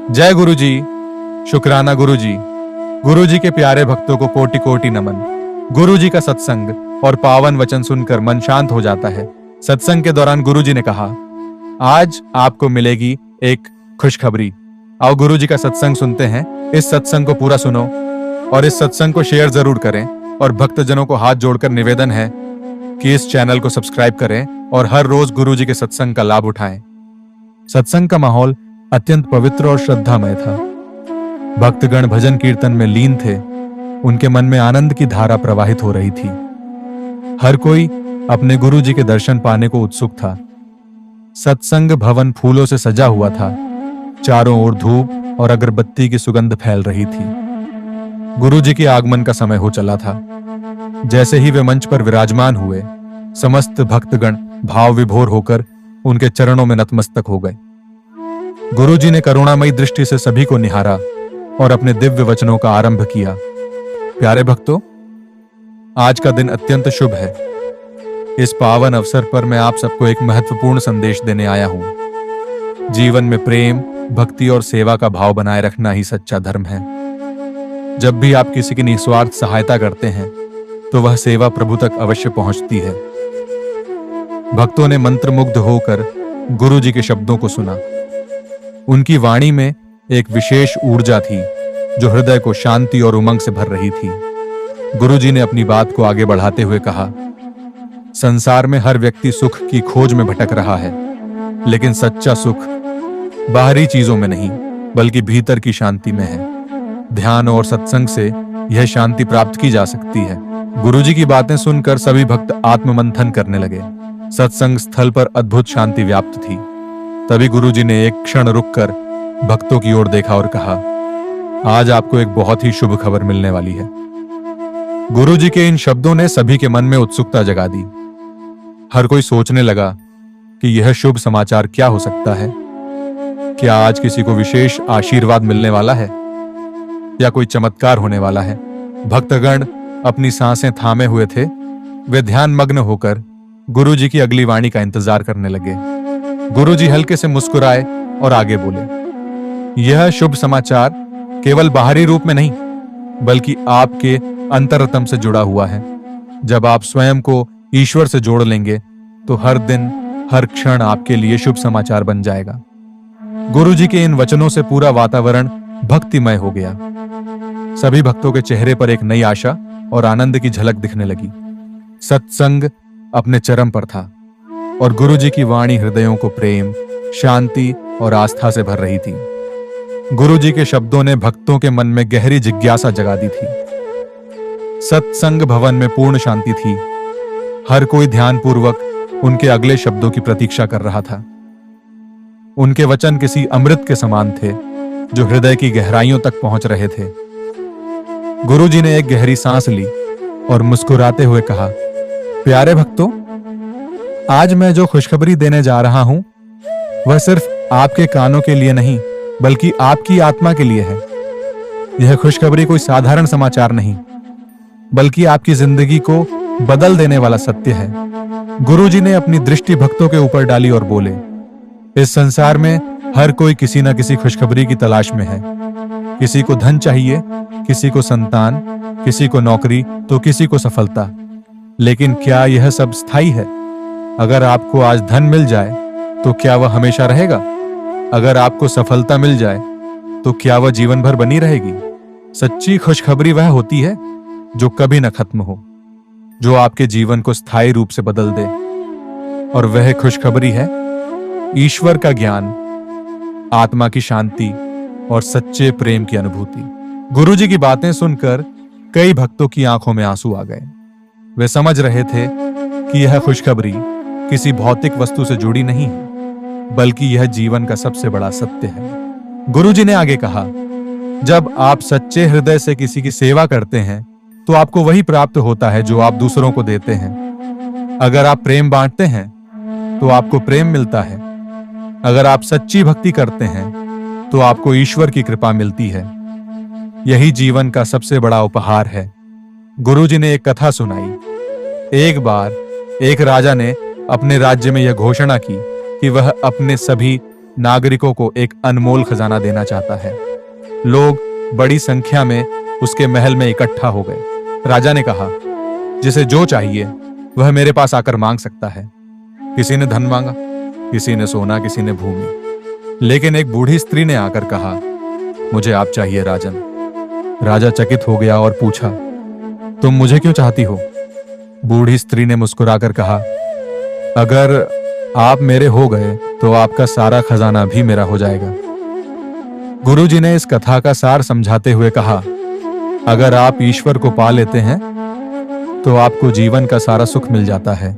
जय गुरु जी। शुक्राना गुरु जी। गुरु जी के प्यारे भक्तों को कोटि कोटि नमन। गुरु जी का सत्संग और पावन वचन सुनकर मन शांत हो जाता है। सत्संग के दौरान गुरु जी ने कहा, आज आपको मिलेगी एक खुशखबरी। आओ गुरु जी का सत्संग सुनते हैं। इस सत्संग को पूरा सुनो और इस सत्संग को शेयर जरूर करें। और भक्तजनों को हाथ जोड़कर निवेदन है कि इस चैनल को सब्सक्राइब करें और हर रोज गुरु जी के सत्संग का लाभ उठाएं। सत्संग का माहौल अत्यंत पवित्र और श्रद्धामय था। भक्तगण भजन कीर्तन में लीन थे। उनके मन में आनंद की धारा प्रवाहित हो रही थी। हर कोई अपने गुरु जी के दर्शन पाने को उत्सुक था। सत्संग भवन फूलों से सजा हुआ था। चारों ओर धूप और अगरबत्ती की सुगंध फैल रही थी। गुरु जी के आगमन का समय हो चला था। जैसे ही वे मंच पर विराजमान हुए, समस्त भक्तगण भाव विभोर होकर उनके चरणों में नतमस्तक हो गए। गुरु जी ने करुणामयी दृष्टि से सभी को निहारा और अपने दिव्य वचनों का आरंभ किया। प्यारे भक्तों, आज का दिन अत्यंत शुभ है। इस पावन अवसर पर मैं आप सबको एक महत्वपूर्ण संदेश देने आया हूं। जीवन में प्रेम, भक्ति और सेवा का भाव बनाए रखना ही सच्चा धर्म है। जब भी आप किसी की निस्वार्थ सहायता करते हैं तो वह सेवा प्रभु तक अवश्य पहुंचती है। भक्तों ने मंत्रमुग्ध होकर गुरु जी के शब्दों को सुना। उनकी वाणी में एक विशेष ऊर्जा थी जो हृदय को शांति और उमंग से भर रही थी। गुरु जी ने अपनी बात को आगे बढ़ाते हुए कहा, संसार में हर व्यक्ति सुख की खोज में भटक रहा है, लेकिन सच्चा सुख बाहरी चीजों में नहीं बल्कि भीतर की शांति में है। ध्यान और सत्संग से यह शांति प्राप्त की जा सकती है। गुरु जी की बातें सुनकर सभी भक्त आत्ममंथन करने लगे। सत्संग स्थल पर अद्भुत शांति व्याप्त थी। तभी गुरु जी ने एक क्षण रुककर भक्तों की ओर देखा और कहा, आज आपको एक बहुत ही शुभ खबर मिलने वाली है। गुरु जी के इन शब्दों ने सभी के मन में उत्सुकता जगा दी। हर कोई सोचने लगा कि यह शुभ समाचार क्या हो सकता है। क्या आज किसी को विशेष आशीर्वाद मिलने वाला है या कोई चमत्कार होने वाला है? भक्तगण अपनी सांसें थामे हुए थे। वे ध्यान मग्न होकर गुरु जी की अगली वाणी का इंतजार करने लगे। गुरु जी हल्के से मुस्कुराए और आगे बोले, यह शुभ समाचार केवल बाहरी रूप में नहीं बल्कि आपके अंतरतम से जुड़ा हुआ है। जब आप स्वयं को ईश्वर से जोड़ लेंगे तो हर दिन हर क्षण आपके लिए शुभ समाचार बन जाएगा। गुरु जी के इन वचनों से पूरा वातावरण भक्तिमय हो गया। सभी भक्तों के चेहरे पर एक नई आशा और आनंद की झलक दिखने लगी। सत्संग अपने चरम पर था और गुरु जी की वाणी हृदयों को प्रेम, शांति और आस्था से भर रही थी। गुरु जी के शब्दों ने भक्तों के मन में गहरी जिज्ञासा जगा दी थी। सत्संग भवन में पूर्ण शांति थी। हर कोई ध्यानपूर्वक उनके अगले शब्दों की प्रतीक्षा कर रहा था। उनके वचन किसी अमृत के समान थे जो हृदय की गहराइयों तक पहुंच रहे थे। गुरु जी ने एक गहरी सांस ली और मुस्कुराते हुए कहा, प्यारे भक्तों, आज मैं जो खुशखबरी देने जा रहा हूं वह सिर्फ आपके कानों के लिए नहीं बल्कि आपकी आत्मा के लिए है। यह खुशखबरी कोई साधारण समाचार नहीं बल्कि आपकी जिंदगी को बदल देने वाला सत्य है। गुरु जी ने अपनी दृष्टि भक्तों के ऊपर डाली और बोले, इस संसार में हर कोई किसी न किसी खुशखबरी की तलाश में है। किसी को धन चाहिए, किसी को संतान, किसी को नौकरी तो किसी को सफलता। लेकिन क्या यह सब स्थायी है? अगर आपको आज धन मिल जाए तो क्या वह हमेशा रहेगा? अगर आपको सफलता मिल जाए तो क्या वह जीवन भर बनी रहेगी? सच्ची खुशखबरी वह होती है जो कभी न खत्म हो, जो आपके जीवन को स्थायी रूप से बदल दे। और वह खुशखबरी है ईश्वर का ज्ञान, आत्मा की शांति और सच्चे प्रेम की अनुभूति। गुरु जी की बातें सुनकर कई भक्तों की आंखों में आंसू आ गए। वे समझ रहे थे कि यह खुशखबरी किसी भौतिक वस्तु से जुड़ी नहीं है बल्कि यह जीवन का सबसे बड़ा सत्य है। गुरु जी ने आगे कहा, जब आप सच्चे हृदय से किसी की सेवा करते हैं तो आपको वही प्राप्त होता है जो आप दूसरों को देते हैं। अगर आप प्रेम बांटते हैं तो आपको प्रेम मिलता है। अगर आप सच्ची भक्ति करते हैं तो आपको ईश्वर की कृपा मिलती है। यही जीवन का सबसे बड़ा उपहार है। गुरु जी ने एक कथा सुनाई। एक बार एक राजा ने अपने राज्य में यह घोषणा की कि वह अपने सभी नागरिकों को एक अनमोल खजाना देना चाहता है। लोग बड़ी संख्या में उसके महल में इकट्ठा हो गए। राजा ने कहा, जिसे जो चाहिए वह मेरे पास आकर मांग सकता है। किसी ने धन मांगा, किसी ने सोना, किसी ने भूमि, लेकिन एक बूढ़ी स्त्री ने आकर कहा, मुझे आप चाहिए राजन। राजा चकित हो गया और पूछा, तुम मुझे क्यों चाहती हो? बूढ़ी स्त्री ने मुस्कुराकर कहा, अगर आप मेरे हो गए तो आपका सारा खजाना भी मेरा हो जाएगा। गुरुजी ने इस कथा का सार समझाते हुए कहा, अगर आप ईश्वर को पा लेते हैं तो आपको जीवन का सारा सुख मिल जाता है,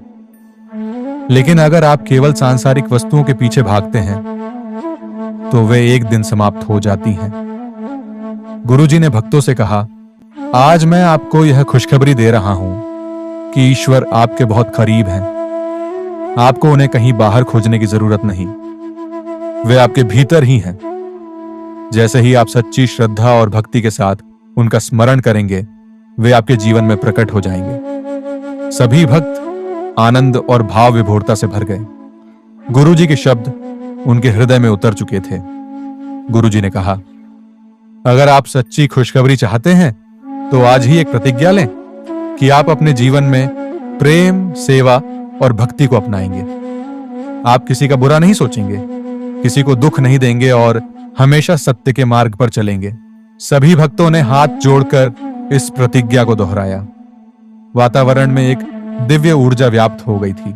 लेकिन अगर आप केवल सांसारिक वस्तुओं के पीछे भागते हैं तो वे एक दिन समाप्त हो जाती हैं। गुरुजी ने भक्तों से कहा, आज मैं आपको यह खुशखबरी दे रहा हूं कि ईश्वर आपके बहुत करीब हैं। आपको उन्हें कहीं बाहर खोजने की जरूरत नहीं, वे आपके भीतर ही हैं। जैसे ही आप सच्ची श्रद्धा और भक्ति के साथ उनका स्मरण करेंगे, वे आपके जीवन में प्रकट हो जाएंगे। सभी भक्त आनंद और भाव विभोरता से भर गए। गुरुजी के शब्द उनके हृदय में उतर चुके थे। गुरुजी ने कहा, अगर आप सच्ची खुशखबरी चाहते हैं तो आज ही एक प्रतिज्ञा लें कि आप अपने जीवन में प्रेम, सेवा और भक्ति को अपनाएंगे। आप किसी का बुरा नहीं सोचेंगे, किसी को दुख नहीं देंगे और हमेशा सत्य के मार्ग पर चलेंगे। सभी भक्तों ने हाथ जोड़कर इस प्रतिज्ञा को दोहराया। वातावरण में एक दिव्य ऊर्जा व्याप्त हो गई थी।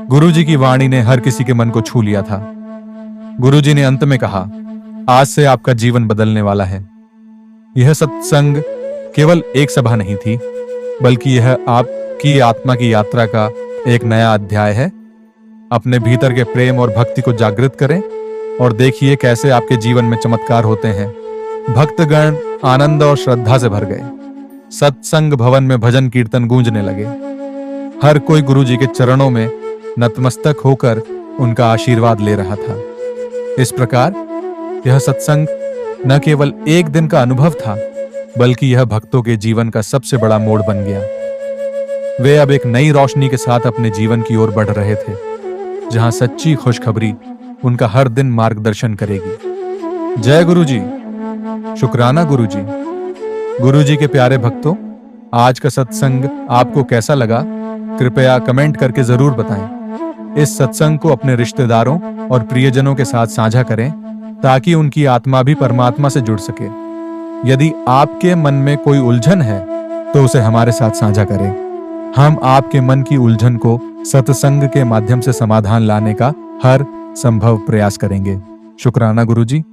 गुरुजी की वाणी ने हर किसी के मन को छू लिया था। गुरुजी ने अंत में कहा, आज से आपका जीवन बदलने वाला है। यह सत्संग केवल एक सभा नहीं थी, बल्कि यह आपकी आत्मा की यात्रा का एक नया अध्याय है। अपने भीतर के प्रेम और भक्ति को जागृत करें और देखिए कैसे आपके जीवन में चमत्कार होते हैं। भक्तगण आनंद और श्रद्धा से भर गए। सत्संग भवन में भजन कीर्तन गूंजने लगे। हर कोई गुरुजी के चरणों में नतमस्तक होकर उनका आशीर्वाद ले रहा था। इस प्रकार यह सत्संग न केवल एक दिन का अनुभव था, बल्कि यह भक्तों के जीवन का सबसे बड़ा मोड़ बन गया। वे अब एक नई रोशनी के साथ अपने जीवन की ओर बढ़ रहे थे, जहां सच्ची खुशखबरी उनका हर दिन मार्गदर्शन करेगी। जय गुरुजी। शुक्राना गुरुजी। गुरुजी के प्यारे भक्तों, आज का सत्संग आपको कैसा लगा? कृपया कमेंट करके जरूर बताएं। इस सत्संग को अपने रिश्तेदारों और प्रियजनों के साथ साझा करें ताकि उनकी आत्मा भी परमात्मा से जुड़ सके। यदि आपके मन में कोई उलझन है तो उसे हमारे साथ साझा करें। हम आपके मन की उलझन को सत्संग के माध्यम से समाधान लाने का हर संभव प्रयास करेंगे। शुक्राना गुरुजी।